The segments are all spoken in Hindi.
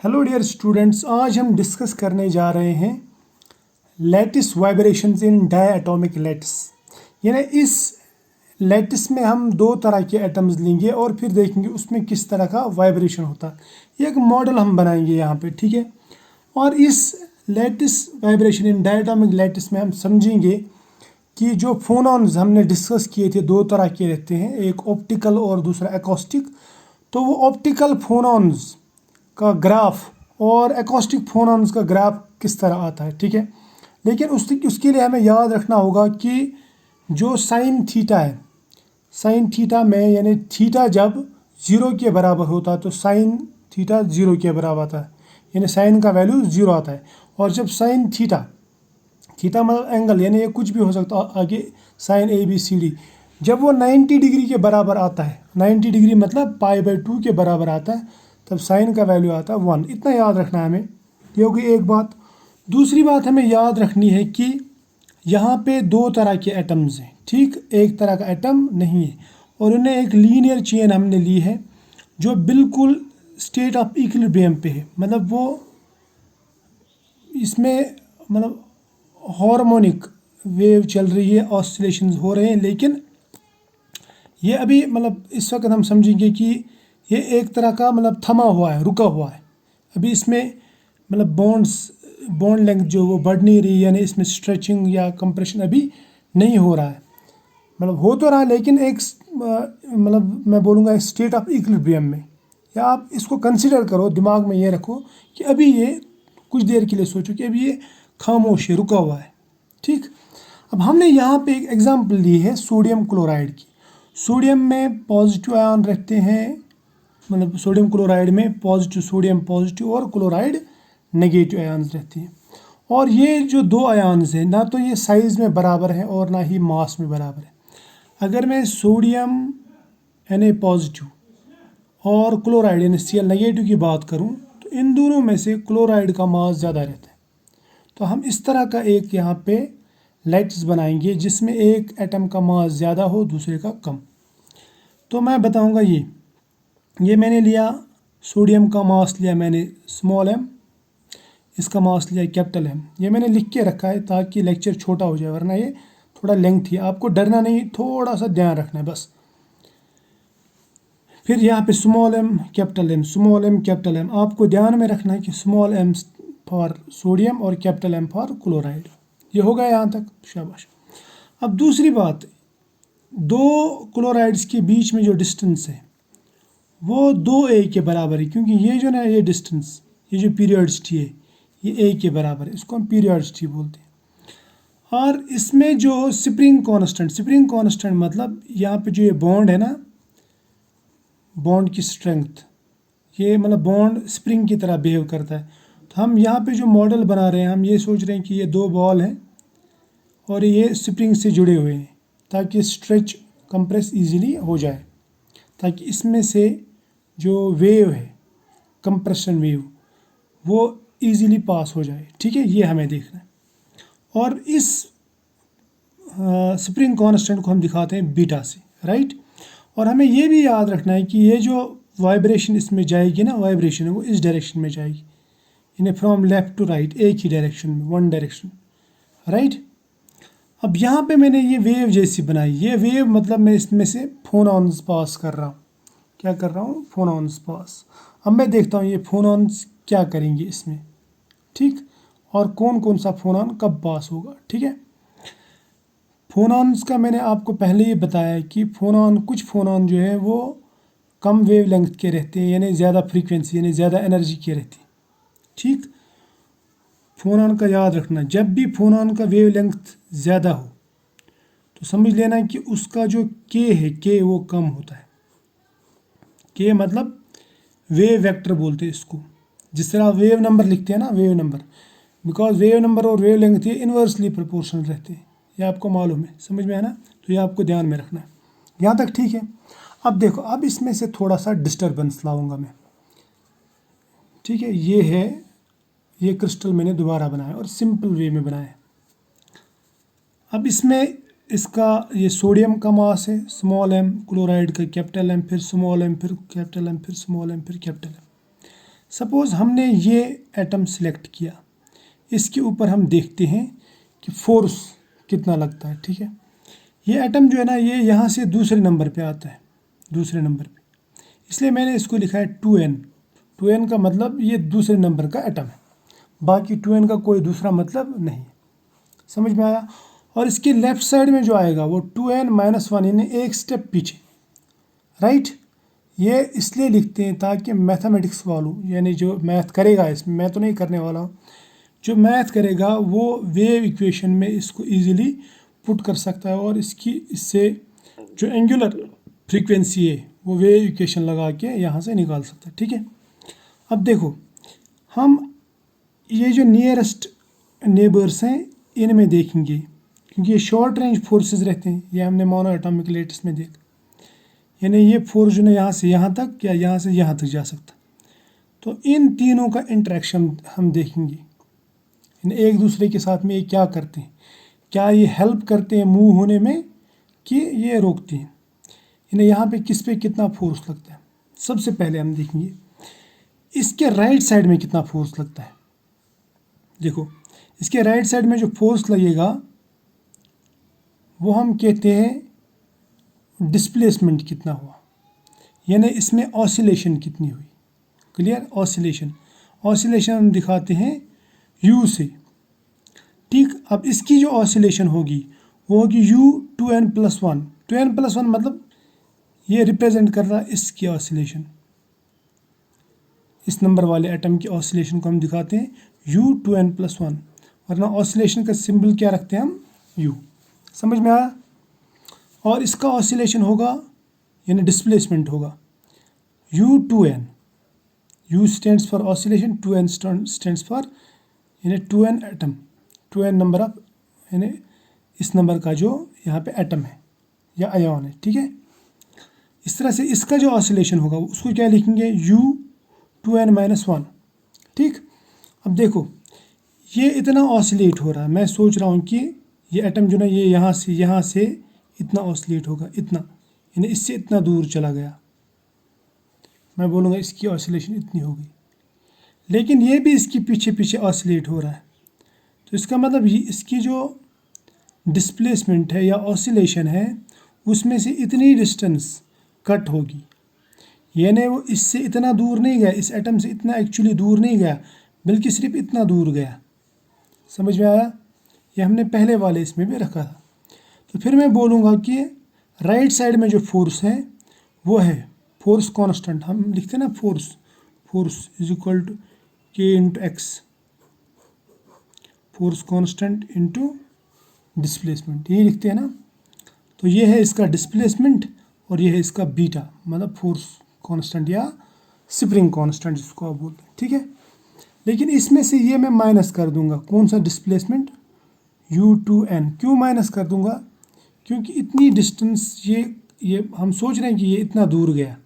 हेलो डियर स्टूडेंट्स, आज हम डिस्कस करने जा रहे हैं लैटिस वाइब्रेशंस इन डायटोमिक लैटिस। यानी इस लैटिस में हम दो तरह के एटम्स लेंगे और फिर देखेंगे उसमें किस तरह का वाइब्रेशन होता है। एक मॉडल हम बनाएंगे यहाँ पे, ठीक है। और इस lattice vibration in diatomic lattice में हम समझेंगे कि जो फोनॉन्स हमने डिस्कस किए थे, दो तरह के रहते हैं, एक ऑप्टिकल और दूसरा एकॉस्टिक। तो वो ऑप्टिकल फोनॉन्स का ग्राफ और एकॉस्टिक फोनॉन्स का ग्राफ किस तरह आता है, ठीक है। लेकिन उसके लिए हमें याद रखना होगा कि जो साइन थीटा है, साइन थीटा में यानी थीटा जब 0 के बराबर होता है तो साइन थीटा 0 के बराबर आता है, यानी साइन का वैल्यू 0 आता है। और जब साइन थीटा, थीटा मतलब एंगल, यानी ये कुछ भी हो सकता है आगे, साइन ABCD, जब वो 90 डिग्री के बराबर आता है, 90 डिग्री मतलब π/2 के बराबर आता है, तब साइन का वैल्यू आता है 1। इतना याद रखना है हमें, ये होगी एक बात। दूसरी बात हमें याद रखनी है कि यहाँ पे दो तरह के एटम्स हैं, ठीक, एक तरह का एटम नहीं है। और उन्हें एक लीनियर चेन हमने ली है जो बिल्कुल स्टेट ऑफ इक्विलिब्रियम पे है, मतलब वो इसमें मतलब हार्मोनिक वेव चल रही है, ऑसिलेशंस हो रहे हैं। लेकिन ये अभी मतलब इस वक्त हम समझेंगे कि ये एक तरह का मतलब थमा हुआ है, रुका हुआ है। अभी इसमें मतलब बॉन्ड लेंथ जो वो बढ़ नहीं रही, यानी इसमें स्ट्रेचिंग या कंप्रेशन अभी नहीं हो रहा है। मतलब हो तो रहा है लेकिन एक मतलब मैं बोलूँगा स्टेट ऑफ इक्विलिब्रियम में। या आप इसको कंसिडर करो, दिमाग में ये रखो कि अभी ये कुछ देर के लिए सोचो कि अभी ये खामोश है, रुका हुआ है, ठीक। अब हमने यहाँ पे एक एग्जांपल ली है सोडियम क्लोराइड की। सोडियम में पॉजिटिव आयन रहते हैं, मतलब सोडियम क्लोराइड में पॉजिटिव, सोडियम पॉजिटिव और क्लोराइड नेगेटिव आयन्स रहते हैं। और ये जो दो आयन्स हैं, ना तो ये साइज़ में बराबर है और ना ही मास में बराबर है। अगर मैं सोडियम Na पॉजिटिव और क्लोराइड यानी Cl नेगेटिव की बात करूं, तो इन दोनों में से क्लोराइड का मास ज़्यादा रहता है। तो हम इस तरह का एक यहाँ पे लैटिस बनाएंगे जिसमें एक एटम का मास ज़्यादा हो, दूसरे का कम। तो मैं बताऊंगा ये मैंने लिया, सोडियम का मास लिया मैंने स्मॉल m, इसका मास लिया कैपिटल M। ये मैंने लिख के रखा है ताकि लेक्चर छोटा हो जाए, वरना ये थोड़ा लेंथ ही, आपको डरना नहीं, थोड़ा सा ध्यान रखना है बस। फिर यहाँ पे small m capital M, small m capital M। आपको ध्यान में रखना है कि स्मॉल m फॉर सोडियम और कैपिटल M फॉर क्लोराइड। ये हो गया यहाँ तक, शाबाश। अब दूसरी बात, दो क्लोराइड्स के बीच में जो डिस्टेंस है वो 2a के बराबर है, क्योंकि ये जो ना ये डिस्टेंस, ये जो पीरियड्स है, ये a के बराबर है, इसको हम पीरियड्स बोलते हैं। और इसमें जो स्प्रिंग कांस्टेंट मतलब यहाँ पे जो ये बॉन्ड है ना, बॉन्ड की स्ट्रेंथ, ये मतलब बॉन्ड स्प्रिंग की तरह बिहेव करता है। तो हम यहाँ पे जो मॉडल बना रहे हैं, हम ये सोच रहे हैं कि ये दो बॉल हैं और ये स्प्रिंग से जुड़े हुए हैं ताकि स्ट्रेच कंप्रेस इजीली हो जाए, ताकि इसमें से जो वेव है, कंप्रेशन वेव, वो इजीली पास हो जाए, ठीक है। ये हमें देखना है। और इस स्प्रिंग कांस्टेंट को हम दिखाते हैं बीटा से, राइट। और हमें ये भी याद रखना है कि ये जो वाइब्रेशन इसमें जाएगी ना, वाइब्रेशन है वो इस डायरेक्शन में जाएगी, यानी फ्रॉम लेफ्ट टू राइट, एक ही डायरेक्शन में, वन डायरेक्शन, राइट। अब यहाँ पे मैंने ये वेव जैसी बनाई, ये वेव मतलब मैं इसमें से फोनॉन्स पास कर रहा हूँ। क्या कर रहा हूँ? फोनॉन्स पास। अब मैं देखता हूँ ये फोनॉन्स क्या करेंगे इसमें, ठीक, और कौन कौन सा फोनॉन कब पास होगा, ठीक है। फोनॉन्स का मैंने आपको पहले ही बताया है कि कुछ फोनॉन जो है वो कम वेव लेंथ के रहते हैं, यानी ज़्यादा फ्रीक्वेंसी यानी ज़्यादा एनर्जी के रहती है, ठीक। फोनॉन का याद रखना, जब भी फोनॉन का वेव लेंथ ज़्यादा हो तो समझ लेना कि उसका जो के है, के वो कम होता है। के मतलब वेव वेक्टर बोलते हैं इसको, जिस तरह वेव नंबर लिखते हैं ना, wave number, because wave number और वेव लेंथ ये इन्वर्सली प्रोपोर्शनल रहते हैं, ये आपको मालूम है, समझ में है ना। तो ये आपको ध्यान में रखना है, यहाँ तक ठीक है। अब देखो, अब इसमें से थोड़ा सा डिस्टर्बेंस लाऊंगा मैं, ठीक है। ये है, ये क्रिस्टल मैंने दोबारा बनाया और सिंपल वे में बनाया। अब इसमें इसका ये सोडियम का मास है स्मॉल m, क्लोराइड का कैपिटल M, फिर स्मॉल m, फिर कैपिटल M, फिर स्मॉल m, फिर कैपिटल M। सपोज़ हमने ये एटम सेलेक्ट किया, इसके ऊपर हम देखते हैं कि फोर्स कितना लगता है। ठीक है, ये एटम जो है ना ये यहाँ से दूसरे नंबर पे आता है, दूसरे नंबर पे, इसलिए मैंने इसको लिखा है 2n। 2n का मतलब ये दूसरे नंबर का एटम है, बाकी 2n का कोई दूसरा मतलब नहीं। समझ में आया? और इसके लेफ्ट साइड में जो आएगा वो 2n-1 यानी एक स्टेप पीछे, राइट। ये इसलिए लिखते हैं ताकि मैथमेटिक्स वालों, यानी जो मैथ करेगा, इसमें मैं तो नहीं करने वाला हूँ, जो मैथ करेगा वो वेव इक्वेशन में इसको इजीली पुट कर सकता है और इससे जो एंगुलर फ्रीक्वेंसी है वो वेव इक्वेशन लगा के यहाँ से निकाल सकता है। ठीक है, अब देखो हम ये जो नियरेस्ट नेबर्स हैं इनमें देखेंगे, क्योंकि ये शॉर्ट रेंज फोर्सेस रहते हैं। ये हमने मोनो एटॉमिक लेटेस्ट में देखा, यानी ये फोर्स जो है यहाँ से यहाँ तक या यहाँ से यहाँ तक जा सकता। तो इन तीनों का इंटरेक्शन हम देखेंगे, एक दूसरे के साथ में ये क्या करते हैं, क्या ये हेल्प करते हैं मूव होने में कि ये रोकते हैं, इन्हें यहाँ पे किस पे कितना फोर्स लगता है। सबसे पहले हम देखेंगे इसके राइट साइड में कितना फोर्स लगता है। देखो इसके राइट साइड में जो फोर्स लगेगा वो हम कहते हैं डिस्प्लेसमेंट कितना हुआ, यानी इसमें ऑसिलेशन कितनी हुई। क्लियर? ऑसिलेशन हम दिखाते हैं u से। ठीक, अब इसकी जो ऑसिलेशन होगी वो होगी u2n+1। 2n+1 मतलब ये रिप्रेजेंट कर रहा है इसकी ऑसिलेशन, इस नंबर वाले एटम की ऑसिलेशन को हम दिखाते हैं u2n+1, वरना ऑसिलेशन का सिंबल क्या रखते हैं हम, u। समझ में आया? और इसका ऑसिलेशन होगा यानी डिस्प्लेसमेंट होगा u2n। u stands for oscillation, 2n stands for यानी 2n atom, 2n number of यानी इस नंबर का जो यहाँ पे एटम है या आयन है। ठीक है, इस तरह से इसका जो ऑसिलेशन होगा उसको क्या लिखेंगे, u2n-1। ठीक, अब देखो ये इतना ऑसिलेट हो रहा है, मैं सोच रहा हूँ कि ये एटम जो ना ये यहाँ से इतना ऑसिलेट होगा, इतना यानी इससे इतना दूर चला गया, मैं बोलूँगा इसकी ऑसिलेशन इतनी होगी, लेकिन ये भी इसके पीछे पीछे ऑसिलेट हो रहा है। तो इसका मतलब ये इसकी जो डिस्प्लेसमेंट है या ऑसिलेशन है उसमें से इतनी डिस्टेंस कट होगी, यानी वो इससे इतना दूर नहीं गया, इस एटम से इतना एक्चुअली दूर नहीं गया, बल्कि सिर्फ इतना दूर गया। समझ में आया? ये हमने पहले वाले इसमें भी रखा था। तो फिर मैं बोलूँगा कि राइट साइड में जो फोर्स है वो है फोर्स कांस्टेंट। हम लिखते हैं ना force is equal to k/x, force constant into displacement, ये लिखते हैं ना। तो ये है इसका डिस्प्लेसमेंट और ये है इसका बीटा, मतलब फोर्स कांस्टेंट या स्प्रिंग कांस्टेंट जिसको आप बोलते हैं। ठीक है, लेकिन इसमें से ये मैं माइनस कर दूंगा, कौन सा डिस्प्लेसमेंट, u2n। क्यों माइनस कर दूंगा, क्योंकि इतनी डिस्टेंस ये हम सोच रहे हैं कि ये इतना दूर गया,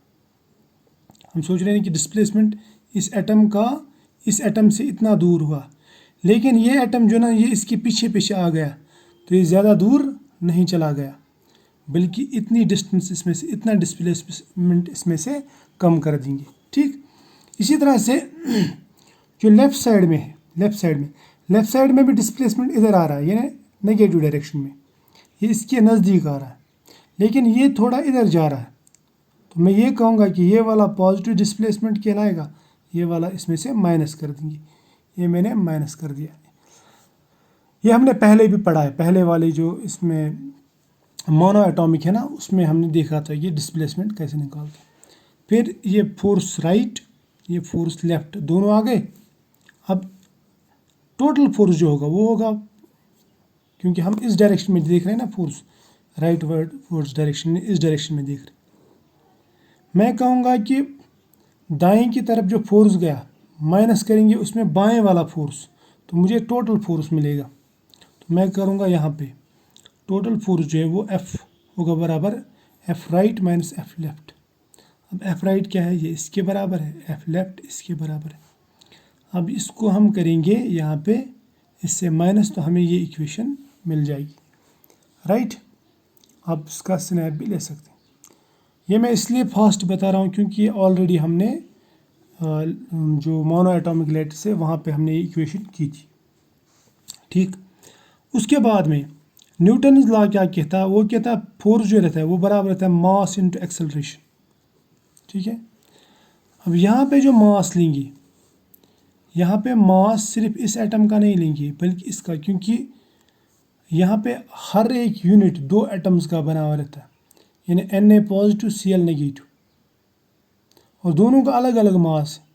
हम सोच रहे हैं कि डिस्प्लेसमेंट इस एटम का इस एटम से इतना दूर हुआ, लेकिन ये एटम जो ना ये इसके पीछे पीछे आ गया, तो ये ज़्यादा दूर नहीं चला गया, बल्कि इतनी डिस्टेंस इसमें से, इतना डिस्प्लेसमेंट इसमें से कम कर देंगे। ठीक, इसी तरह से जो लेफ़्ट साइड में है, लेफ़्ट साइड में भी डिस्प्लेसमेंट इधर आ रहा है, यानी नेगेटिव डायरेक्शन में, ये इसके नज़दीक आ रहा है, लेकिन ये थोड़ा इधर जा रहा है। तो मैं ये कहूँगा कि ये वाला पॉजिटिव डिस्प्लेसमेंट कहलाएगा, ये वाला इसमें से माइनस कर देंगे, ये मैंने माइनस कर दिया। ये हमने पहले भी पढ़ा है, पहले वाली जो इसमें मोनो एटॉमिक है ना उसमें हमने देखा था ये डिस्प्लेसमेंट कैसे निकालते। फिर ये फोर्स राइट, ये फोर्स लेफ्ट, दोनों आ गए। अब टोटल फोर्स जो होगा वो होगा, क्योंकि हम इस डायरेक्शन में देख रहे हैं ना, force right word force direction में, इस डायरेक्शन में देख रहे हैं। मैं कहूँगा कि दाएं की तरफ जो फोर्स गया माइनस करेंगे उसमें बाएं वाला फोर्स, तो मुझे टोटल फोर्स मिलेगा। तो मैं करूँगा यहाँ पे टोटल फोर्स जो है वो F होगा बराबर F right minus F left. अब F राइट क्या है, ये इसके बराबर है, F लेफ्ट इसके बराबर है। अब इसको हम करेंगे यहाँ पे इससे माइनस, तो हमें ये इक्वेशन मिल जाएगी, राइट। आप इसका स्नैप भी ले सकते हैं। ये मैं इसलिए फास्ट बता रहा हूँ क्योंकि ये ऑलरेडी हमने जो मोनो एटॉमिक लैटिस है वहाँ पे हमने इक्वेशन की थी। ठीक, उसके बाद में न्यूटन लॉ क्या कहता है, वो कहता है फोर्स जो रहता है वो बराबर रहता है मास इनटू एक्सेलरेशन। ठीक है, अब यहाँ पे जो मास लेंगे, यहाँ पे मास सिर्फ इस एटम का नहीं लेंगे बल्कि इसका, क्योंकि यहाँ पे हर एक यूनिट दो एटम्स का बना हुआ रहता है, यानी Na पॉजिटिव Cl नेगेटिव, और दोनों का अलग अलग मास है।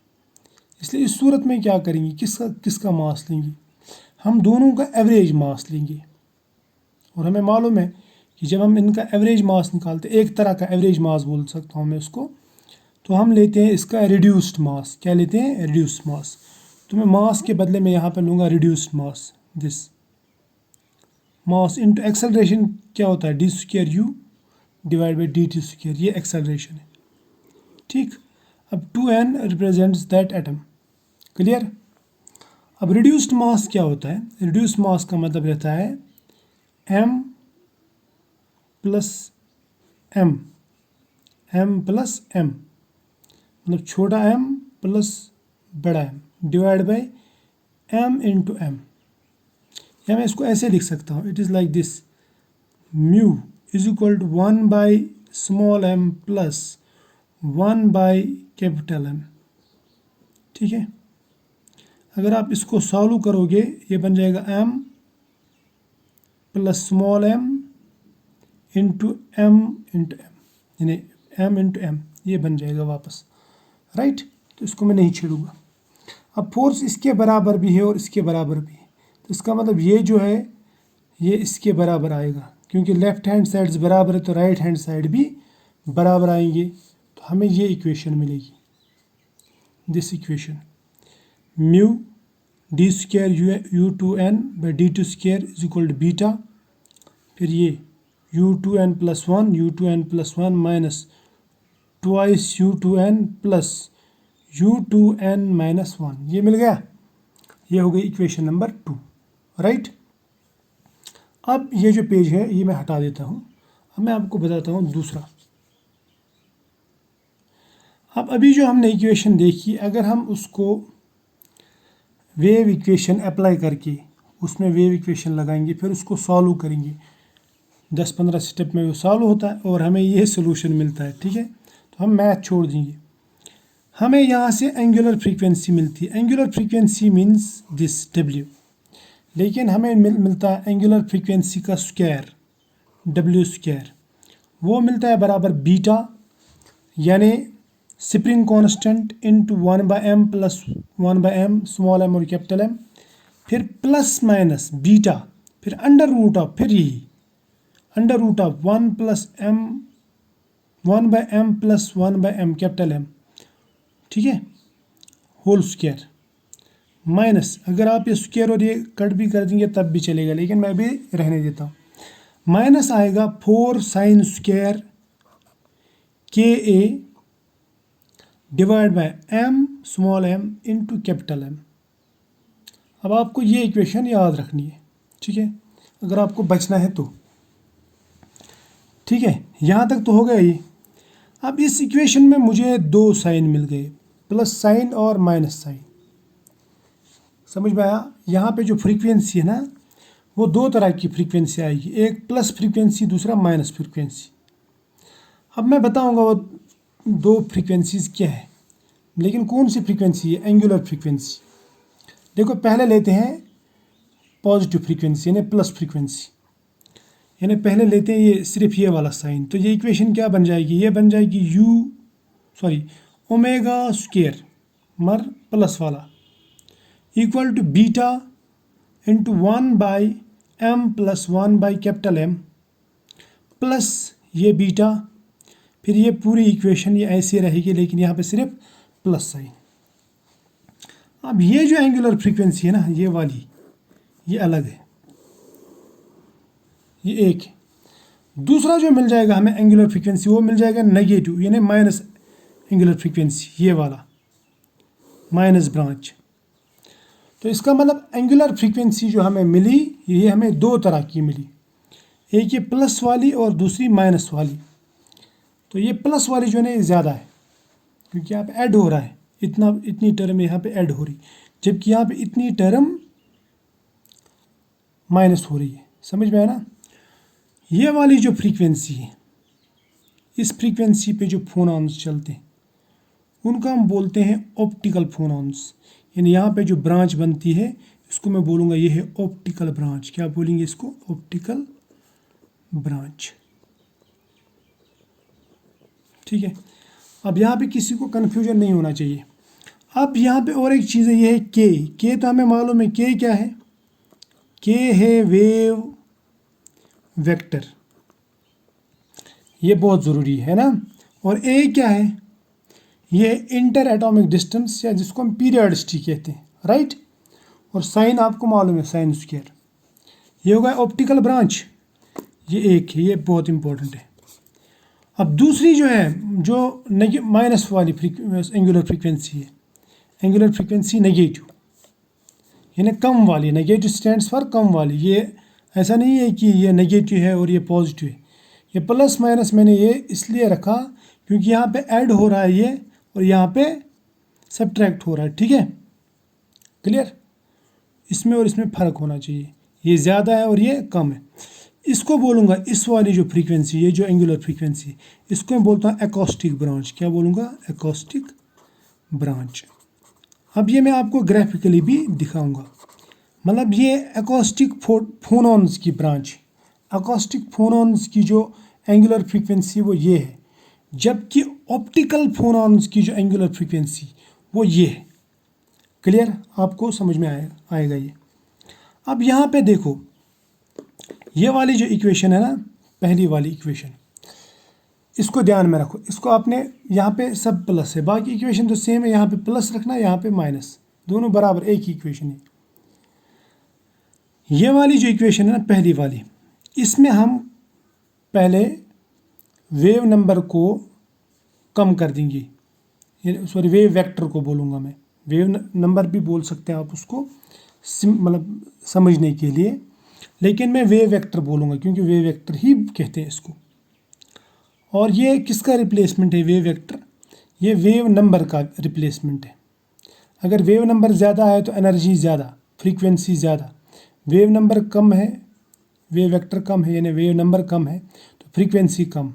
इसलिए इस सूरत में क्या करेंगे, किसका मास लेंगे, हम दोनों का एवरेज मास लेंगे। और हमें मालूम है कि जब हम इनका एवरेज मास निकालते, एक तरह का एवरेज मास बोल सकता हूँ मैं इसको, तो हम लेते हैं इसका रिड्यूस्ड मास। क्या लेते हैं, रिड्यूस्ड मास। तो मैं मास के बदले में यहाँ पर लूँगा reduced mass, this mass into acceleration क्या होता है, D square you divide by D T square, ये एक्सेलरेशन है। ठीक, अब 2n represents that atom, clear. अब रिड्यूस्ड मास क्या होता है, रिड्यूस्ड मास का मतलब रहता है m plus m, m plus m, मतलब छोटा m प्लस बड़ा m divide by m into m। या मैं इसको ऐसे लिख सकता हूँ, it is like this, mu is equal to 1 by small m plus 1 by capital M। ठीक है, अगर आप इसको सॉल्व करोगे ये बन जाएगा m plus small m into m into m, यानी m इंटू m, ये बन जाएगा वापस, राइट। तो इसको मैं नहीं छेड़ूंगा। अब फोर्स इसके बराबर भी है और इसके बराबर भी है, तो इसका मतलब ये जो है ये इसके बराबर आएगा, क्योंकि लेफ्ट हैंड साइड्स बराबर है तो राइट हैंड साइड भी बराबर आएंगे। तो हमें ये इक्वेशन मिलेगी, this equation, mu D square U two N by D two square is equal to beta, फिर ये U two N plus one, U two N plus one minus twice U two N plus U two N minus one, ये मिल गया। ये हो गई इक्वेशन नंबर 2, राइट। अब ये जो पेज है ये मैं हटा देता हूँ। अब मैं आपको बताता हूँ दूसरा। अब अभी जो हमने इक्वेशन देखी, अगर हम उसको वेव इक्वेशन अप्लाई करके उसमें वेव इक्वेशन लगाएंगे, फिर उसको सॉल्व करेंगे, 10-15 स्टेप में वो सॉल्व होता है और हमें ये सोल्यूशन मिलता है। ठीक है, तो हम मैथ छोड़ देंगे, हमें यहाँ से एंगुलर फ्रीक्वेंसी मिलती है। Angular frequency means this W, लेकिन हमें मिलता है एंगुलर फ्रीक्वेंसी का स्क्वायर, W स्क्वायर, वो मिलता है बराबर बीटा, यानी spring constant into 1/m plus 1/m small m और कैपिटल M, फिर प्लस माइनस बीटा, फिर अंडर रूट ऑफ, फिर यही under root of 1 plus m 1/m plus 1/m capital M, ठीक है, होल स्क्वायर, माइनस, अगर आप ये स्क्वायर और ये कट भी कर देंगे तब भी चलेगा, लेकिन मैं भी रहने देता हूँ, माइनस आएगा 4 sine square KA divide by m small m into capital M। अब आपको ये इक्वेशन याद रखनी है, ठीक है, अगर आपको बचना है तो। ठीक है, यहाँ तक तो हो गया ये। अब इस इक्वेशन में मुझे 2 साइन मिल गए, प्लस साइन और माइनस साइन, समझ में आया। यहाँ पे जो फ्रीक्वेंसी है ना, वो 2 तरह की फ्रीक्वेंसी आएगी, एक प्लस फ्रीक्वेंसी, दूसरा माइनस फ्रीक्वेंसी। अब मैं बताऊंगा वो 2 फ्रीक्वेंसीज क्या है, लेकिन कौन सी फ्रीक्वेंसी है, एंगुलर फ्रीक्वेंसी। देखो पहले लेते हैं पॉजिटिव फ्रीक्वेंसी यानी प्लस फ्रीक्वेंसी, यानी पहले लेते हैं ये सिर्फ ये वाला साइन। तो ये इक्वेशन क्या बन जाएगी, ये बन जाएगी ओमेगा स्क्वायर मर प्लस वाला equal to beta into 1/m plus 1/M plus ये बीटा, फिर ये पूरी इक्वेशन ये ऐसे रहेगी, लेकिन यहाँ पे सिर्फ प्लस साइन। अब ये जो एंगुलर फ्रीक्वेंसी है ना, ये वाली, ये अलग है, ये एक है। दूसरा जो मिल जाएगा हमें एंगुलर फ्रीक्वेंसी, वो मिल जाएगा नेगेटिव यानी माइनस एंगुलर फ्रीक्वेंसी, ये वाला माइनस ब्रांच। तो इसका मतलब एंगुलर फ्रीक्वेंसी जो हमें मिली, ये हमें 2 तरह की मिली, एक ये प्लस वाली और दूसरी माइनस वाली। तो ये प्लस वाली जो है ना ये ज़्यादा है, क्योंकि यहाँ पे ऐड हो रहा है, इतनी टर्म यहाँ पे ऐड हो रही, जबकि यहाँ पे इतनी टर्म माइनस हो रही है। समझ में आया ना? ये वाली जो फ्रीक्वेंसी है, इस फ्रीक्वेंसी पे जो फोनॉन्स चलते हैं उनका हम बोलते हैं ऑप्टिकल फोनॉन्स। यानी यहाँ पे जो ब्रांच बनती है इसको मैं बोलूँगा ये है ऑप्टिकल ब्रांच। क्या बोलेंगे इसको? Optical branch. ठीक है, अब यहाँ पे किसी को कन्फ्यूजन नहीं होना चाहिए। अब यहाँ पे और एक चीज़ है, ये है के तो हमें मालूम है के क्या है, के है वेव वेक्टर, ये बहुत ज़रूरी है ना। और ए क्या है? ये इंटर एटॉमिक डिस्टेंस या जिसको हम पीरियडिसिटी कहते हैं, राइट। और साइन आपको मालूम है, साइन स्क्वायर। ये होगा ऑप्टिकल ब्रांच, ये एक है, ये बहुत इंपॉर्टेंट है। अब दूसरी जो है, जो माइनस वाली एंगुलर फ्रीक्वेंसी है, एंगुलर फ्रीक्वेंसी नेगेटिव, यानी कम वाली। नेगेटिव स्टैंड्स फॉर कम वाली। ये ऐसा नहीं है कि ये नेगेटिव है और ये पॉजिटिव है। ये प्लस माइनस मैंने ये इसलिए रखा क्योंकि यहाँ पे ऐड हो रहा है ये, और यहाँ पे सब्ट्रैक्ट हो रहा है। ठीक है, क्लियर? इसमें और इसमें फ़र्क होना चाहिए, ये ज़्यादा है और ये कम है। इसको बोलूँगा, इस वाली जो फ्रीक्वेंसी, ये जो एंगुलर फ्रीक्वेंसी, इसको मैं बोलता हूँ एकॉस्टिक ब्रांच। क्या बोलूँगा? Acoustic branch. अब ये मैं आपको ग्राफिकली भी दिखाऊंगा। मतलब ये एकॉस्टिक फोनॉन्स की ब्रांच, एकॉस्टिक फोनॉन्स की जो एंगुलर फ्रीक्वेंसी वो ये है, जबकि ऑप्टिकल फोनॉन्स की जो एंगुलर फ्रीक्वेंसी वो ये है। क्लियर? आपको समझ में आएगा ये। अब यहाँ पे देखो, ये वाली जो इक्वेशन है ना, पहली वाली इक्वेशन, इसको ध्यान में रखो। इसको आपने यहाँ पे सब प्लस है, बाकी इक्वेशन तो सेम है। यहाँ पे प्लस रखना, यहाँ पे माइनस, दोनों बराबर एक ही इक्वेशन है। ये वाली जो इक्वेशन है ना, पहली वाली, इसमें हम पहले वेव नंबर को कम कर देंगे, सॉरी वेव वेक्टर को बोलूँगा मैं, वेव नंबर भी बोल सकते हैं आप उसको, मतलब समझने के लिए, लेकिन मैं वेव वेक्टर बोलूँगा क्योंकि वेव वेक्टर ही कहते हैं इसको। और ये किसका रिप्लेसमेंट है? वेव वेक्टर, ये वेव नंबर का रिप्लेसमेंट है। अगर वेव नंबर ज़्यादा है तो एनर्जी ज़्यादा, फ्रीक्वेंसी ज़्यादा। वेव नंबर कम है, वेव वेक्टर कम है, यानी वेव नंबर कम है तो फ्रीक्वेंसी कम।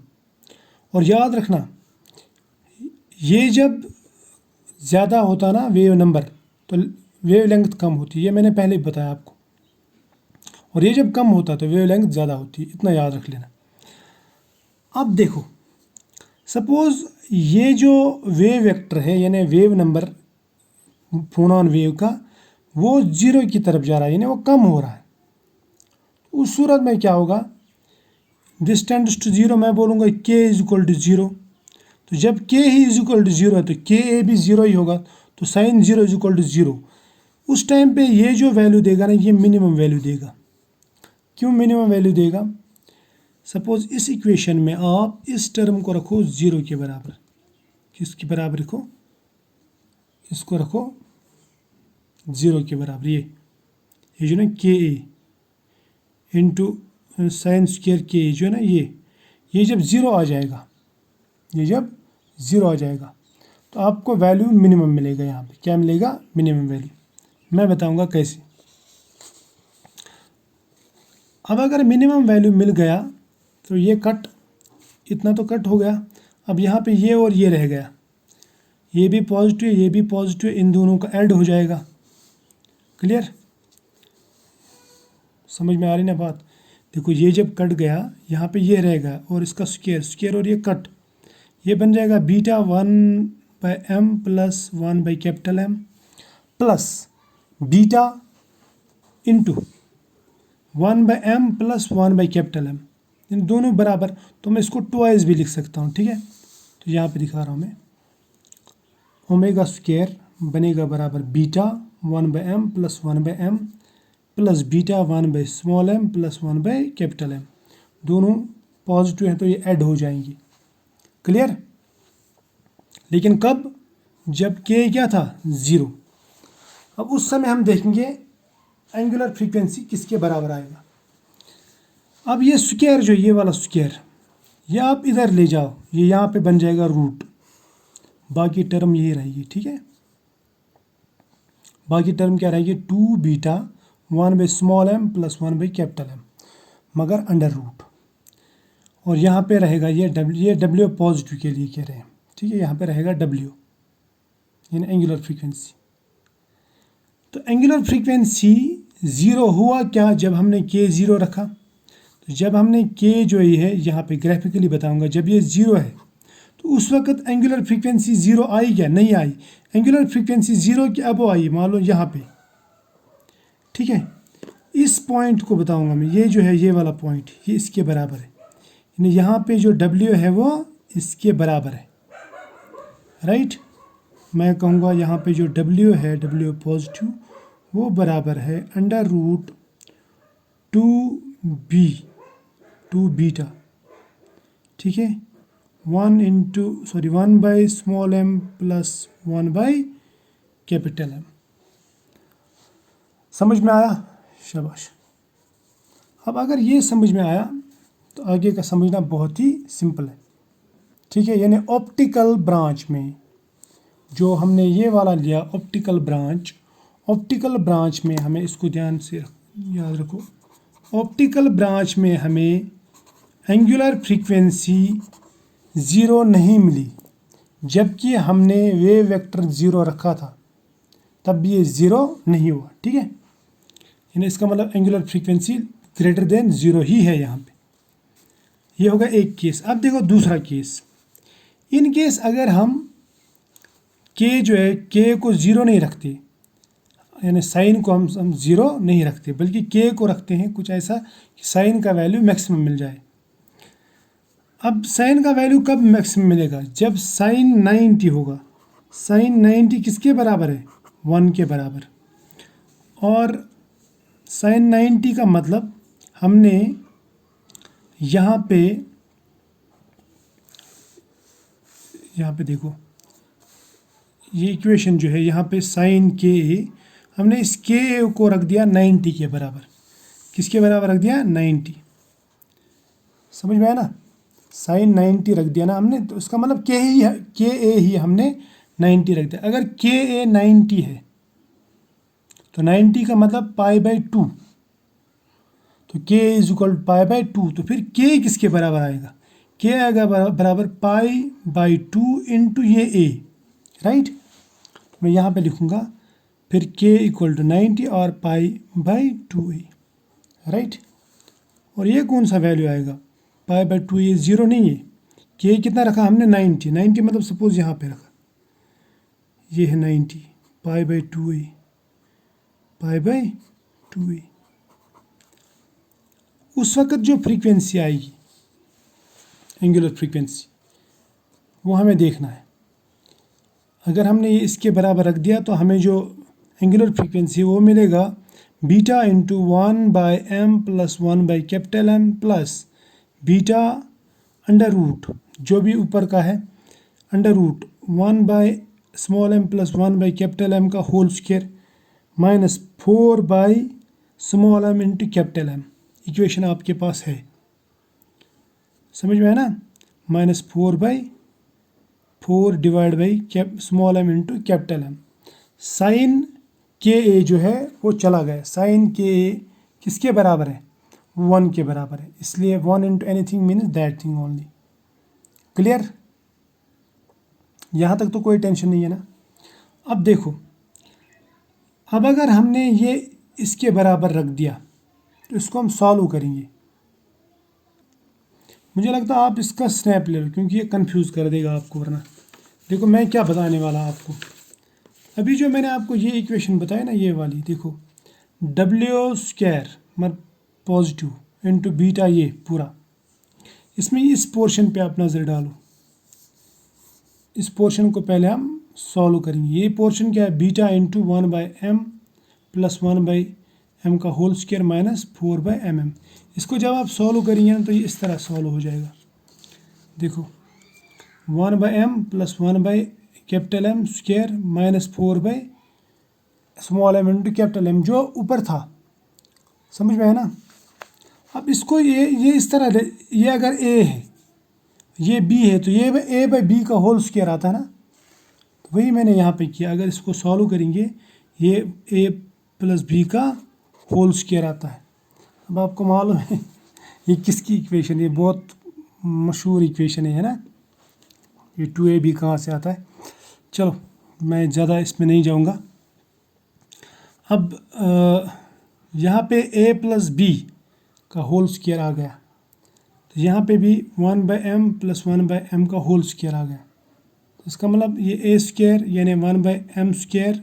और याद रखना, ये जब ज़्यादा होता ना वेव नंबर तो वेव लेंथ कम होती है, ये मैंने पहले ही बताया आपको। और ये जब कम होता तो वेव लेंथ ज़्यादा होती है, इतना याद रख लेना। अब देखो, सपोज़ ये जो वेव वेक्टर है, यानी वेव नंबर फोनॉन वेव का, वो जीरो की तरफ जा रहा है, यानी वो कम हो रहा है। उस सूरत में क्या होगा? दिस टेंड्स टू जीरो, मैं बोलूँगा के इज इक्वल टू जीरो। तो जब के ही इज इक्वल टू जीरो है तो के ए भी ज़ीरो ही होगा, तो sine zero is equal to zero. उस टाइम पे ये जो वैल्यू देगा ना, ये मिनिमम वैल्यू देगा। क्यों मिनिमम वैल्यू देगा? सपोज इस इक्वेशन में आप इस टर्म को रखो ज़ीरो के बराबर। किसके बराबर रखो? इसको रखो ज़ीरो के बराबर। ये जो ना के ए इंटू साइन स्क्वायर के जो है ना, ये जब ज़ीरो आ जाएगा, ये जब ज़ीरो आ जाएगा तो आपको वैल्यू मिनिमम मिलेगा। यहाँ पे क्या मिलेगा? Minimum value. मैं बताऊंगा कैसे। अब अगर मिनिमम वैल्यू मिल गया तो ये कट, इतना तो कट हो गया। अब यहाँ पे ये और ये रह गया, ये भी पॉजिटिव, ये भी पॉजिटिव, इन दोनों का ऐड हो जाएगा। क्लियर? समझ में आ रही ना बात? देखो, ये जब कट गया, यहाँ पे ये रहेगा और इसका स्क्वायर और ये कट, ये बन जाएगा beta 1/m plus 1/M plus beta into 1/m plus 1/M। इन दोनों बराबर, तो मैं इसको ट्वाइस भी लिख सकता हूँ। ठीक है, तो यहाँ पे दिखा रहा हूँ मैं, ओमेगा स्क्वायर बनेगा बराबर beta 1/m plus 1/M plus beta 1/m plus 1/M। दोनों पॉजिटिव हैं तो ये ऐड हो जाएंगी। क्लियर? लेकिन कब? जब के क्या था? ज़ीरो। अब उस समय हम देखेंगे एंगुलर फ्रीक्वेंसी किसके बराबर आएगा। अब ये स्क्वायर, जो ये वाला स्क्वायर, ये आप इधर ले जाओ, ये यहाँ पे बन जाएगा रूट, बाकी टर्म यही रहेगी। ठीक है, बाकी टर्म क्या रहेगी 2 beta 1 by small M plus 1 by capital M, मगर अंडर रूट। और यहाँ पे रहेगा ये डब्ल्यू पॉजिटिव के लिए कह रहे हैं, ठीक है। यहाँ पे रहेगा डब्ल्यू यानी एंगुलर फ्रीक्वेंसी। तो एंगुलर फ्रीक्वेंसी ज़ीरो हुआ क्या जब हमने के ज़ीरो रखा। तो जब हमने के जो ये है यहाँ पे ग्राफिकली बताऊंगा, जब ये ज़ीरो है तो उस वक्त एंगुलर फ्रीक्वेंसी ज़ीरो आई क्या, नहीं आई। एंगुलर फ्रीक्वेंसी ज़ीरो के अब आई, मान लो यहाँ पे, ठीक है। इस पॉइंट को बताऊंगा मैं, ये जो है ये वाला पॉइंट ये इसके बराबर है, यानी यहाँ पे जो डब्ल्यू है वो इसके बराबर है, राइट। मैं कहूँगा यहाँ पे जो डब्ल्यू है, डब्ल्यू पॉजिटिव, वो बराबर है अंडर रूट 2 बीटा, ठीक है। 1 by small M plus 1 by capital M. समझ में आया, शाबाश। अब अगर ये समझ में आया तो आगे का समझना बहुत ही सिंपल है, ठीक है। यानी ऑप्टिकल ब्रांच में जो हमने ये वाला लिया ऑप्टिकल ब्रांच में हमें इसको ध्यान से याद रखो, ऑप्टिकल ब्रांच में हमें एंगुलर फ्रीक्वेंसी ज़ीरो नहीं मिली, जबकि हमने वेव वेक्टर ज़ीरो रखा था, तब भी ये ज़ीरो नहीं हुआ, ठीक है। यानी इसका मतलब angular frequency greater than zero ही है यहाँ पे। ये होगा एक केस। अब देखो दूसरा केस, इन केस अगर हम के जो है के को ज़ीरो नहीं रखते, यानी साइन को हम ज़ीरो नहीं रखते, बल्कि के को रखते हैं कुछ ऐसा कि साइन का वैल्यू मैक्सिमम मिल जाए। अब साइन का वैल्यू कब मैक्सिमम मिलेगा, जब साइन 90 होगा। साइन 90 किसके बराबर है, 1 के बराबर। और साइन 90 का मतलब हमने यहाँ पे देखो ये इक्वेशन जो है यहाँ पे साइन के, हमने इस के को रख दिया 90 के बराबर। किसके बराबर रख दिया, 90। समझ में आया ना, साइन 90 रख दिया ना हमने, तो उसका मतलब के ए ही हमने 90 रख दिया। अगर के ए 90 है तो 90 का मतलब π/2, तो के इज इक्वल π/2, तो फिर के किसके बराबर आएगा, के आएगा बराबर π/2 इंटू ये ए, राइट। मैं यहाँ पे लिखूँगा फिर के इक्वल टू 90 और π/2a, राइट। और ये कौन सा वैल्यू आएगा, π/2, ये ज़ीरो नहीं है। के कितना रखा हमने, 90 मतलब सपोज यहाँ पे रखा, ये है 90, π/2a, उस वक्त जो फ्रीक्वेंसी आएगी एंगुलर फ्रीक्वेंसी, वो हमें देखना है। अगर हमने ये इसके बराबर रख दिया तो हमें जो एंगुलर फ्रीक्वेंसी वो मिलेगा beta into 1 by M plus 1 by capital M plus beta under root जो भी ऊपर का है under root 1 by small M plus 1 by capital M का whole square minus 4 by small M into capital M. Equation आपके पास है, समझ में है ना, -4/4 divide by small M into capital M. Sine के ए जो है वो चला गया, साइन के ए किसके बराबर है, 1 के बराबर है, इसलिए 1 into anything means that thing only. Clear, यहाँ तक तो कोई टेंशन नहीं है ना। अब देखो, अब अगर हमने ये इसके बराबर रख दिया तो इसको हम सॉल्व करेंगे। मुझे लगता है आप इसका स्नैप ले लो, क्योंकि ये कंफ्यूज कर देगा आपको, वरना देखो मैं क्या बताने वाला आपको। अभी जो मैंने आपको ये इक्वेशन बताया ना, ये वाली देखो, डब्ल्यू स्क्वायर मतलब पॉजिटिव इंटू बीटा, ये पूरा, इसमें इस पोर्शन पे आप नज़र डालो। इस पोर्शन को पहले हम सॉल्व करेंगे। ये पोर्शन क्या है, beta into 1 by M plus 1 by M का whole square minus 4 by M M. इसको जब आप सॉल्व करेंगे ना तो ये इस तरह सॉल्व हो जाएगा। देखो 1 by M plus 1 by capital M square minus 4 by small M into capital M जो ऊपर था, समझ में है ना। अब इसको ये इस तरह, ये अगर ए है ये बी है तो ये ए बाई बी का होल स्क्वायर आता है ना, तो वही मैंने यहाँ पे किया। अगर इसको सॉल्व करेंगे ये a प्लस बी का होल स्क्वायर आता है। अब आपको मालूम है ये किसकी इक्वेशन है, ये बहुत मशहूर इक्वेशन है ना। ये 2ab कहाँ से आता है। चलो मैं ज़्यादा इसमें नहीं जाऊँगा। अब यहाँ पे a प्लस बी का होल स्क्वायर आ गया, तो यहाँ पे भी 1/m प्लस 1/m का होल स्क्वायर आ गया। तो इसका मतलब ये a स्क्वायर यानी 1/m square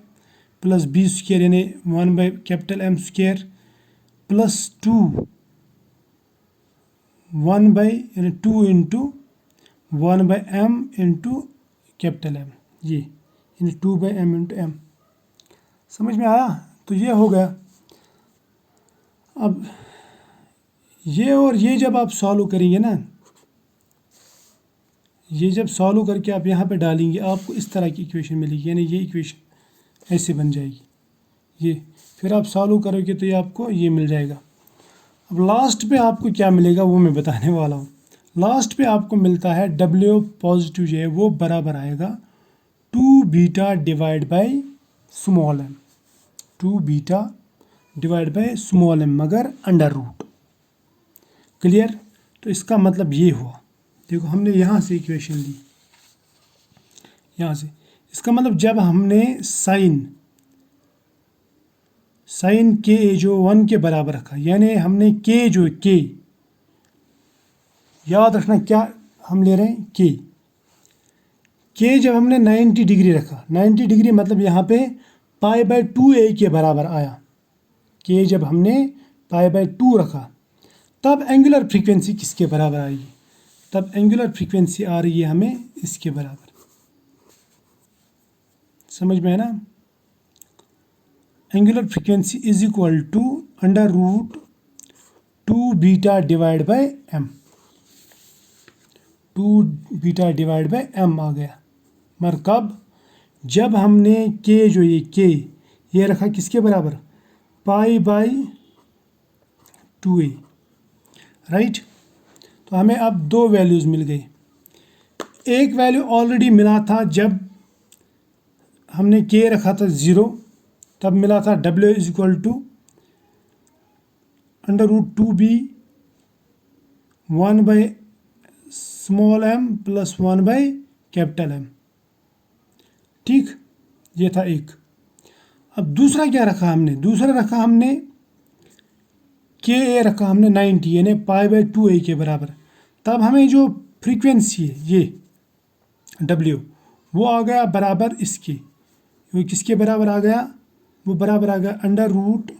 plus B square यानी 1/M स्क्वायर प्लस 1 यानी 2 इंटू 1/m इंटू M, ये यानी 2/m इंटू m। समझ में आया। तो ये हो गया। अब ये और ये जब आप सॉल्व करेंगे ना, ये जब सॉल्व करके आप यहाँ पे डालेंगे आपको इस तरह की इक्वेशन मिलेगी, यानी ये इक्वेशन ऐसे बन जाएगी। ये फिर आप सॉल्व करोगे तो ये आपको ये मिल जाएगा। अब लास्ट पे आपको क्या मिलेगा वो मैं बताने वाला हूँ। लास्ट पे आपको मिलता है W पॉजिटिव जो है वो बराबर आएगा 2 beta divide by small m, 2 beta divide by small m मगर अंडर रूट। क्लियर। तो इसका मतलब ये हुआ, देखो हमने यहाँ से इक्वेशन ली, यहाँ से इसका मतलब जब हमने साइन के जो 1 के बराबर रखा, यानी हमने के जो के, याद रखना क्या हम ले रहे हैं के जब हमने 90 डिग्री रखा, 90 डिग्री मतलब यहाँ पे π/2a के बराबर आया। के जब हमने π/2 रखा तब एंगुलर फ्रीक्वेंसी किसके बराबर आएगी, तब एंगुलर फ्रीक्वेंसी आ रही है हमें इसके बराबर। समझ में है ना। Angular frequency is equal to under root 2 beta divide by m, 2 beta divide by m आ गया। मगर कब, जब हमने के जो ये रखा किसके बराबर, π/2a, राइट। तो हमें अब दो वैल्यूज़ मिल गई। एक वैल्यू ऑलरेडी मिला था जब हमने के रखा था 0, तब मिला था W is equal to under root 2b 1/m plus 1/M। ठीक, ये था एक। अब दूसरा क्या रखा हमने, दूसरा रखा हमने के रखा हमने 90 यानी π/2a के बराबर। तब हमें जो फ्रीक्वेंसी है ये W वो आ गया बराबर इसके, वो किसके बराबर आ गया, वो बराबर आ गया under root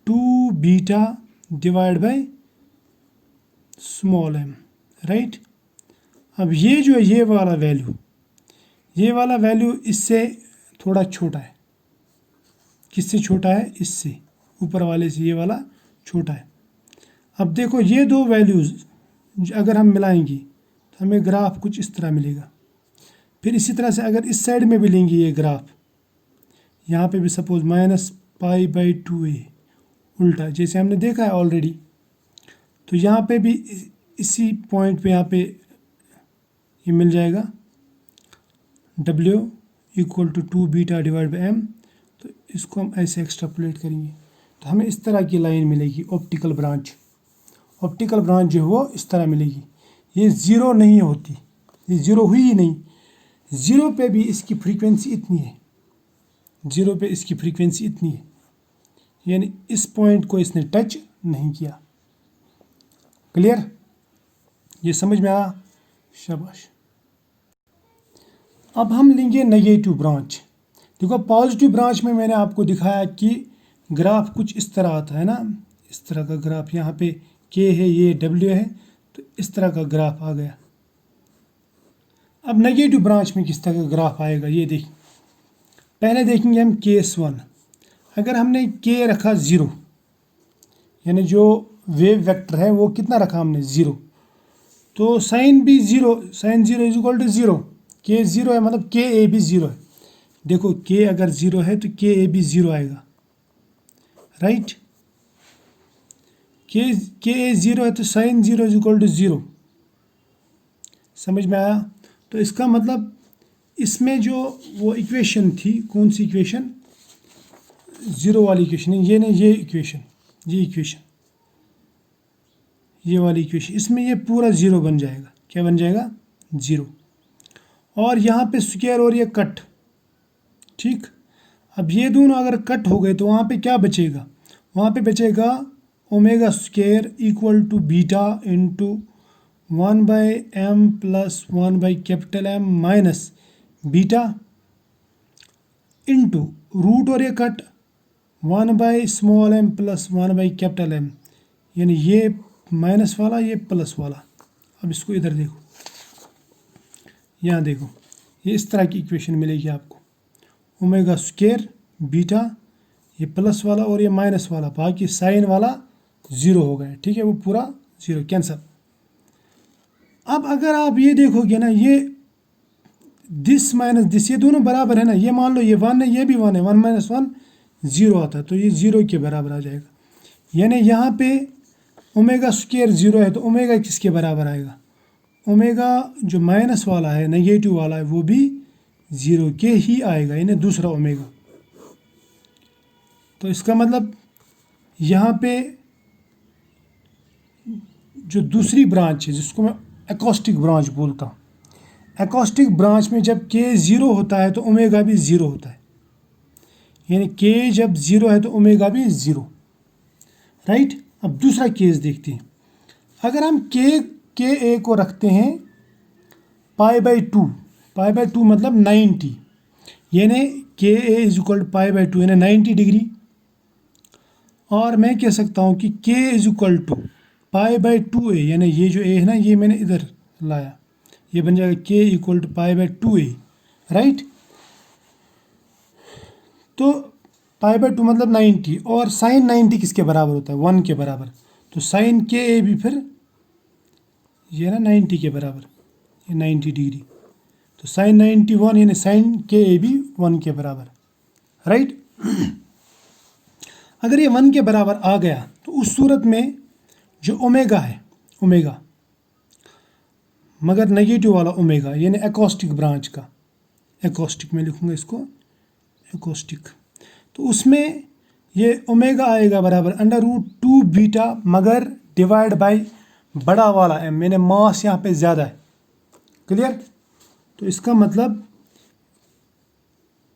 2 beta divide by small m, right. अब ये जो है ये वाला वैल्यू इससे थोड़ा छोटा है। किससे छोटा है, इससे, ऊपर वाले से ये वाला छोटा है। अब देखो ये दो वैल्यूज़ अगर हम मिलाएंगे तो हमें ग्राफ कुछ इस तरह मिलेगा। फिर इसी तरह से अगर इस साइड में भी लेंगे ये ग्राफ, यहाँ पे भी सपोज -π/2a उल्टा, जैसे हमने देखा है ऑलरेडी। तो यहाँ पे भी इसी पॉइंट पे यहाँ पे ये मिल जाएगा W equal to 2 beta divide by m। तो इसको हम ऐसे एक्सट्रापोलेट करेंगे तो हमें इस तरह की लाइन मिलेगी, ऑप्टिकल ब्रांच जो है वो इस तरह मिलेगी। ये ज़ीरो नहीं होती, ये ज़ीरो हुई ही नहीं। ज़ीरो पे भी इसकी फ्रीक्वेंसी इतनी है, ज़ीरो पे इसकी फ्रीक्वेंसी इतनी है, यानी इस पॉइंट को इसने टच नहीं किया। क्लियर, ये समझ में आया, शाबाश। अब हम लेंगे नेगेटिव ब्रांच। देखो पॉजिटिव ब्रांच में मैंने आपको दिखाया कि ग्राफ कुछ इस तरह आता है ना, इस तरह का ग्राफ। यहाँ पे के है, ये W है, तो इस तरह का ग्राफ आ गया। अब नेगेटिव ब्रांच में किस तरह का ग्राफ आएगा ये देखें। पहले देखेंगे हम केस 1। अगर हमने के रखा 0, यानी जो वेव वेक्टर है वो कितना रखा हमने 0, तो साइन भी 0, साइन 0 इज इक्वल टू 0। के 0 है मतलब के ए भी 0 है। देखो के अगर 0 है तो के ए भी 0 आएगा, राइट। के ए 0 है तो साइन 0 इज इक्वल टू 0। समझ में आया। तो इसका मतलब इसमें जो वो इक्वेशन थी, कौन सी इक्वेशन, ज़ीरो वाली इक्वेशन है, ये नहीं, ये इक्वेशन, ये वाली इक्वेशन, इसमें ये पूरा ज़ीरो बन जाएगा। क्या बन जाएगा? ज़ीरो। और यहाँ पे स्क्वायर और ये कट, ठीक। अब ये दोनों अगर कट हो गए तो वहाँ पे क्या बचेगा? वहाँ पे बचेगा omega square equal to beta into 1/m plus 1/M minus beta into root और ये कट 1/m प्लस 1/M, यानी ये माइनस वाला ये प्लस वाला। अब इसको इधर देखो, यहाँ देखो, ये इस तरह की इक्वेशन मिलेगी आपको। ओमेगा स्क्वायर बीटा, ये प्लस वाला और ये माइनस वाला, बाकी साइन वाला ज़ीरो हो गया, ठीक है, वो पूरा ज़ीरो कैंसल। अब अगर आप ये देखोगे ना, ये दिस माइनस दिस, ये दोनों बराबर है ना, ये मान लो ये 1 है, ये भी 1 है, 1 - 1 ज़ीरो आता है, तो ये ज़ीरो के बराबर आ जाएगा। यानी यहाँ पे ओमेगा स्क्वायर ज़ीरो है तो ओमेगा किसके बराबर आएगा? ओमेगा जो माइनस वाला है, नेगेटिव वाला है, वो भी ज़ीरो के ही आएगा, यानी दूसरा ओमेगा। तो इसका मतलब यहाँ पे जो दूसरी ब्रांच है, जिसको मैं एकॉस्टिक ब्रांच बोलता हूँ, एकॉस्टिक ब्रांच में जब के ज़ीरो होता है तो ओमेगा भी ज़ीरो होता है, यानी के जब ज़ीरो है तो ओमेगा भी ज़ीरो, राइट। अब दूसरा केस देखते हैं। अगर हम के ए को रखते हैं π/2, π/2 मतलब 90, यानी के ए इज इक्वल टू π/2 यानी 90 डिग्री। और मैं कह सकता हूँ कि के इज इक्वल टू π/2a, यानी ये जो ए है ना, ये मैंने इधर लाया, ये बन जाएगा के इक्वल टू π/2a, राइट। तो π/2 मतलब 90, और साइन 90 किसके बराबर होता है? 1 के बराबर। तो साइन के ए भी फिर ये ना 90 के बराबर, ये 90 डिग्री, तो साइन 91 यानी साइन के ए भी 1 के बराबर, राइट। अगर ये 1 के बराबर आ गया तो उस सूरत में जो ओमेगा है, ओमेगा मगर नेगेटिव वाला ओमेगा, यानी एकॉस्टिक ब्रांच का, एकॉस्टिक में लिखूंगा इसको, एकॉस्टिक, तो उसमें ये ओमेगा आएगा बराबर √2 बीटा, मगर डिवाइड बाय बड़ा वाला m, मैंने मास यहाँ पे ज़्यादा है, क्लियर। तो इसका मतलब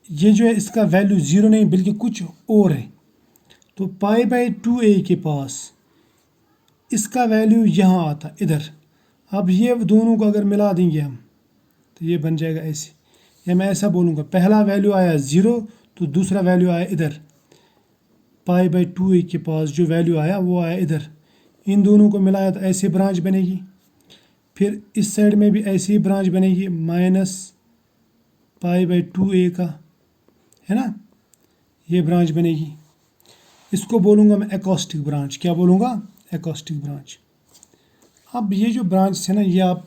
ये जो है इसका वैल्यू ज़ीरो नहीं बल्कि कुछ और है। तो π/2a के पास इसका वैल्यू यहाँ आता इधर। अब ये दोनों को अगर मिला देंगे हम तो ये बन जाएगा ऐसे, या मैं ऐसा बोलूँगा, पहला वैल्यू आया ज़ीरो तो दूसरा वैल्यू आया इधर, π/2a के पास जो वैल्यू आया वो आया इधर। इन दोनों को मिलाया तो ऐसे ब्रांच बनेगी, फिर इस साइड में भी ऐसी ही ब्रांच बनेगी, माइनस π/2a का, है ना, ये ब्रांच बनेगी। इसको बोलूँगा मैं एकॉस्टिक ब्रांच। क्या बोलूँगा? Acoustic branch. अब ये जो ब्रांच है ना, ये आप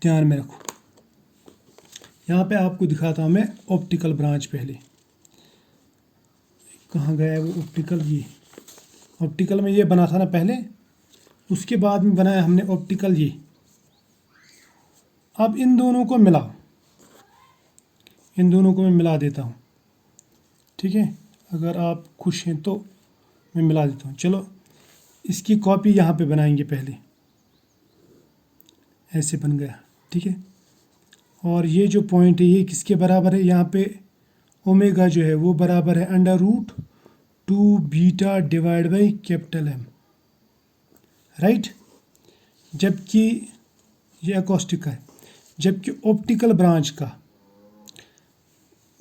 ध्यान में रखो। यहाँ पे आपको दिखाता हूँ मैं ऑप्टिकल ब्रांच। पहले कहाँ गया है वो ऑप्टिकल? ये ऑप्टिकल में ये बना था ना पहले, उसके बाद में बनाया हमने ऑप्टिकल ये। अब इन दोनों को मिलाओ, इन दोनों को मैं मिला देता हूँ, ठीक है। अगर आप खुश हैं तो मैं मिला देता हूँ। चलो इसकी कॉपी यहाँ पे बनाएंगे, पहले ऐसे बन गया, ठीक है। और ये जो पॉइंट है ये किसके बराबर है? यहाँ पे ओमेगा जो है वो बराबर है √2 beta divide by M, right. जबकि ये एकॉस्टिक का है, जबकि ऑप्टिकल ब्रांच का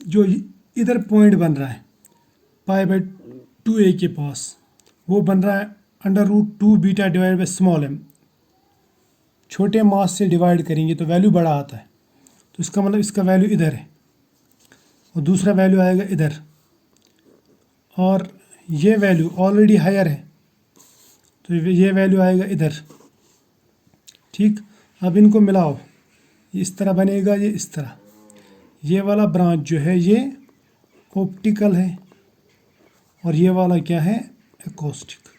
जो इधर पॉइंट बन रहा है π/2a के पास, वो बन रहा है √2 बीटा डिवाइड बाई m। छोटे मास से डिवाइड करेंगे तो वैल्यू बड़ा आता है, तो इसका मतलब इसका वैल्यू इधर है और दूसरा वैल्यू आएगा इधर, और ये वैल्यू ऑलरेडी हायर है तो ये वैल्यू आएगा इधर, ठीक। अब इनको मिलाओ, ये इस तरह बनेगा, ये इस तरह। ये वाला ब्रांच जो है ये ऑप्टिकल है और ये वाला क्या है? एकॉस्टिक,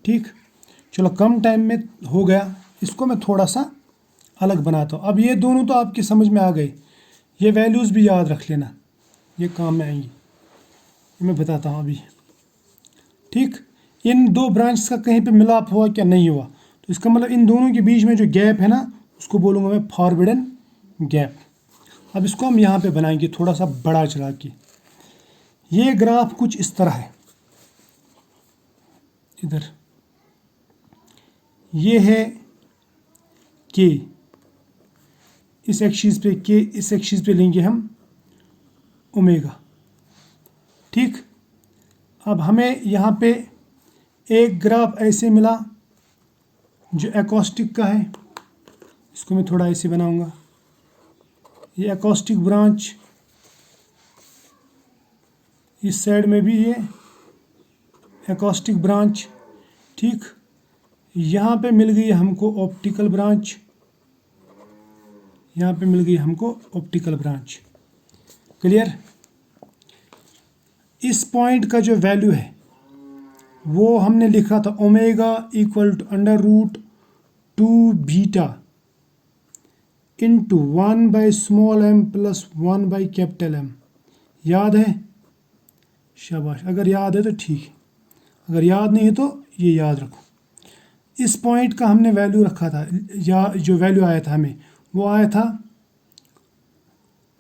ठीक। चलो कम टाइम में हो गया, इसको मैं थोड़ा सा अलग बनाता हूँ। अब ये दोनों तो आपकी समझ में आ गई, ये वैल्यूज़ भी याद रख लेना, ये काम में आएंगी, ये मैं बताता हूँ अभी। ठीक, इन दो ब्रांच का कहीं पे मिलाप हुआ क्या, नहीं हुआ, तो इसका मतलब इन दोनों के बीच में जो गैप है ना, उसको बोलूँगा मैं फॉरबिडन गैप। अब इसको हम यहाँ पे बनाएंगे थोड़ा सा बड़ा चढ़ा के। ये ग्राफ कुछ इस तरह है, इधर ये है के, इस एक्सिस पे के, इस एक्सिस पे लेंगे हम ओमेगा। ठीक, अब हमें यहाँ पे एक ग्राफ ऐसे मिला जो एकॉस्टिक का है, इसको मैं थोड़ा ऐसे बनाऊंगा। ये एकॉस्टिक ब्रांच, इस साइड में भी ये एकॉस्टिक ब्रांच। ठीक, यहाँ पे मिल गई हमको ऑप्टिकल ब्रांच, यहाँ पे मिल गई हमको ऑप्टिकल ब्रांच। क्लियर? इस पॉइंट का जो वैल्यू है वो हमने लिखा था omega equal to √2 beta into 1/m plus 1/M। याद है? शाबाश, अगर याद है तो ठीक है, अगर याद नहीं है तो ये याद रखो। इस पॉइंट का हमने वैल्यू रखा था, या जो वैल्यू आया था हमें, वो आया था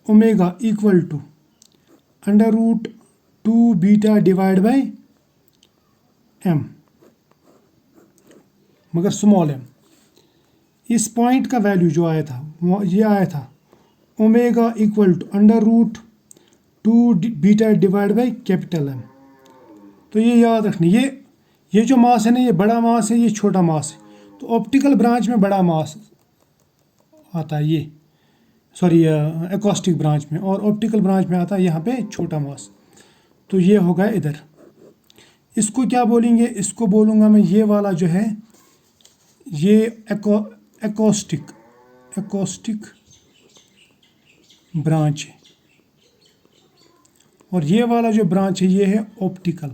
omega equal to √2 beta divide by m, मगर स्मॉल m। इस पॉइंट का वैल्यू जो आया था वो ये आया था omega equal to √2 beta divide by M। तो ये याद रखना, ये जो मास है ना, ये बड़ा मास है, ये छोटा मास है। तो ऑप्टिकल ब्रांच में बड़ा मास आता है, ये सॉरी एकॉस्टिक ब्रांच में, और ऑप्टिकल ब्रांच में आता है यहाँ पे छोटा मास। तो ये होगा इधर। इसको क्या बोलेंगे? इसको बोलूँगा मैं, ये वाला जो है ये एकॉस्टिक ब्रांच है, और ये वाला जो ब्रांच है ये है ऑप्टिकल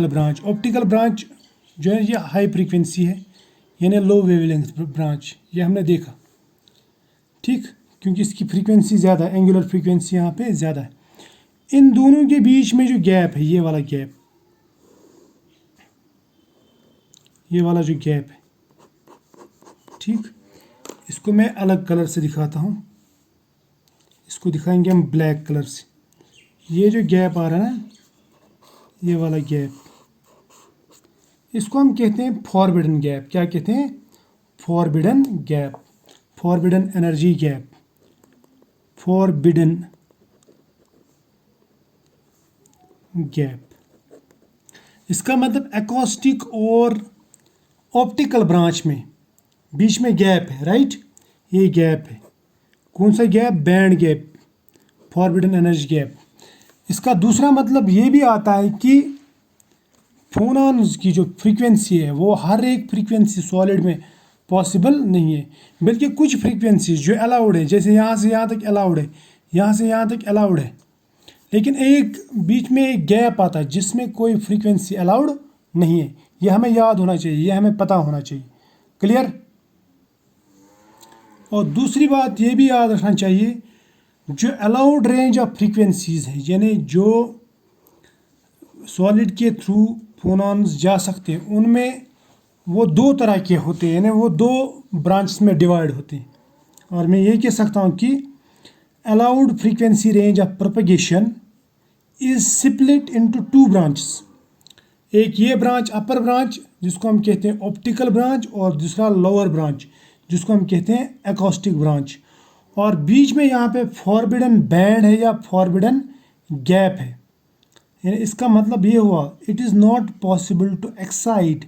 ब्रांच। ऑप्टिकल ब्रांच जो है ये हाई फ्रीक्वेंसी है, यानी लो वेवलेंथ ब्रांच, ये हमने देखा। ठीक, क्योंकि इसकी फ्रीक्वेंसी ज़्यादा है, एंगुलर फ्रीक्वेंसी यहाँ पे ज़्यादा है। इन दोनों के बीच में जो गैप है, ये वाला गैप, ये वाला जो गैप है, ठीक, इसको मैं अलग कलर से दिखाता हूँ। इसको दिखाएंगे हम ब्लैक कलर से। ये जो गैप आ रहा है ना, ये वाला गैप, इसको हम कहते हैं फॉरबिडन गैप। क्या कहते हैं? Forbidden gap, forbidden energy gap, forbidden gap. इसका मतलब एकॉस्टिक और ऑप्टिकल ब्रांच में बीच में गैप है, राइट? ये गैप है। कौन सा gap? Band gap, forbidden energy gap. इसका दूसरा मतलब ये भी आता है कि फोनॉन्स की जो फ्रीक्वेंसी है वो हर एक फ्रीक्वेंसी सॉलिड में पॉसिबल नहीं है, बल्कि कुछ फ्रीक्वेंसीज जो अलाउड है, जैसे यहाँ से यहाँ तक अलाउड है, यहाँ से यहाँ तक अलाउड है, लेकिन एक बीच में एक गैप आता है जिसमें कोई फ्रीक्वेंसी अलाउड नहीं है। ये हमें याद होना चाहिए, ये हमें पता होना चाहिए। क्लियर? और दूसरी बात ये भी याद रखना चाहिए, जो अलाउड रेंज ऑफ फ्रीक्वेंसीज है, यानी जो सॉलिड के थ्रू फोनॉन्स जा सकते हैं, उनमें वो दो तरह के होते हैं, यानी वो दो ब्रांच में डिवाइड होते हैं। और मैं ये कह सकता हूँ कि allowed frequency range of propagation is split into 2 branches. एक ये ब्रांच अपर ब्रांच जिसको हम कहते हैं ऑप्टिकल ब्रांच, और दूसरा लोअर ब्रांच जिसको हम कहते हैं एकॉस्टिक ब्रांच। और बीच में यहाँ पे फॉरबिडन बैंड है या फॉरबिडन गैप है। यानी इसका मतलब ये हुआ, it is not possible to excite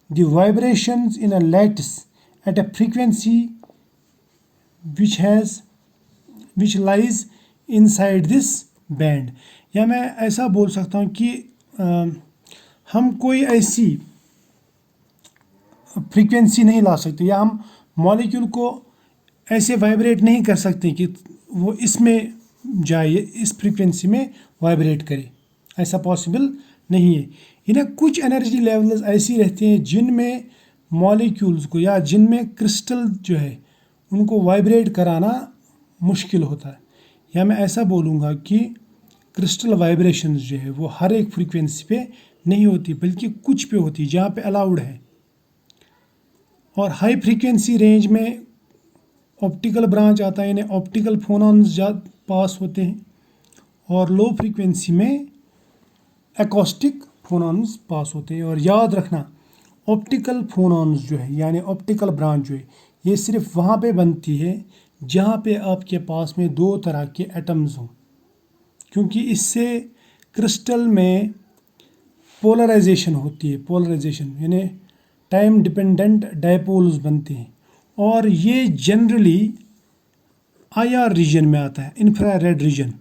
the vibrations in a lattice at a frequency which lies inside this band. या मैं ऐसा बोल सकता हूँ कि हम कोई ऐसी फ्रीक्वेंसी नहीं ला सकते, या हम मॉलिक्यूल को ऐसे वाइब्रेट नहीं कर सकते कि वो इसमें जाए, इस फ्रीक्वेंसी में वाइब्रेट करे। ऐसा पॉसिबल नहीं है। इन्हें कुछ एनर्जी लेवल्स ऐसी रहती हैं जिनमें मॉलिक्यूल्स को या जिनमें क्रिस्टल जो है उनको वाइब्रेट कराना मुश्किल होता है। या मैं ऐसा बोलूँगा कि क्रिस्टल वाइब्रेशंस जो है वो हर एक फ्रीक्वेंसी पे नहीं होती, बल्कि कुछ पे होती, जहाँ पे अलाउड है। और हाई फ्रीक्वेंसी रेंज में ऑप्टिकल ब्रांच आता है, यानी ऑप्टिकल फोनॉन्स पास होते हैं, और लो फ्रीक्वेंसी में एकॉस्टिक फोनॉन्स पास होते हैं। और याद रखना, ऑप्टिकल फोनॉन्स जो है यानी ऑप्टिकल ब्रांच जो है, ये सिर्फ वहाँ पे बनती है जहाँ पे आपके पास में दो तरह के एटम्स हों, क्योंकि इससे क्रिस्टल में पोलराइजेशन होती है। पोलराइजेशन यानी टाइम डिपेंडेंट डायपोल्स बनते हैं, और ये जनरली IR रीजन में आता है, इंफ्रारेड रीजन।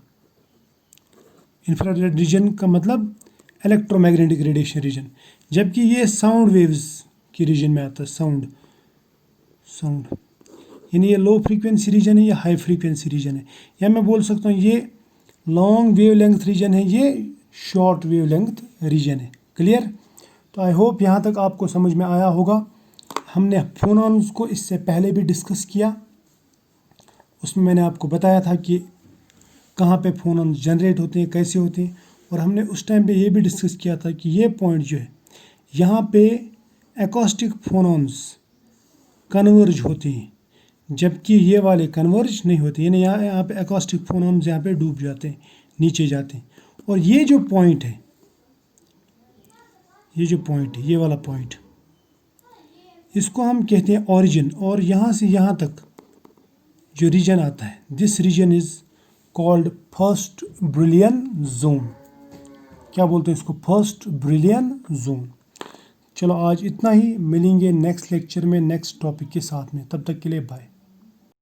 इंफ्रारेड रीजन का मतलब इलेक्ट्रोमैग्नेटिक रेडिएशन रीजन, जबकि ये साउंड वेव्स की रीजन में आता है। साउंड यानी ये लो फ्रीक्वेंसी रीजन है, या हाई फ्रीक्वेंसी रीजन है, या मैं बोल सकता हूँ ये लॉन्ग वेव लेंथ रीजन है, ये शॉर्ट वेव लेंथ रीजन है। क्लियर? तो आई होप यहाँ तक आपको समझ में आया होगा। हमने फोनॉन्स को इससे पहले भी डिस्कस किया, उसमें मैंने आपको बताया था कि कहाँ पे फोनॉन्स जनरेट होते हैं, कैसे होते हैं, और हमने उस टाइम पे ये भी डिस्कस किया था कि ये पॉइंट जो है यहाँ पे एकॉस्टिक फोनॉन्स कन्वर्ज होते हैं, जबकि ये वाले कन्वर्ज नहीं होते, यानी यहाँ पे एकॉस्टिक फोनॉन्स यहाँ पे डूब जाते हैं, नीचे जाते हैं। और ये जो पॉइंट है, ये वाला पॉइंट, इसको हम कहते हैं ओरिजिन। और यहाँ से यहाँ तक जो रीजन आता है, this region is called first Brillouin zone. क्या बोलते हैं इसको? First Brillouin zone. चलो आज इतना ही, मिलेंगे नेक्स्ट लेक्चर में नेक्स्ट टॉपिक के साथ में, तब तक के लिए बाय।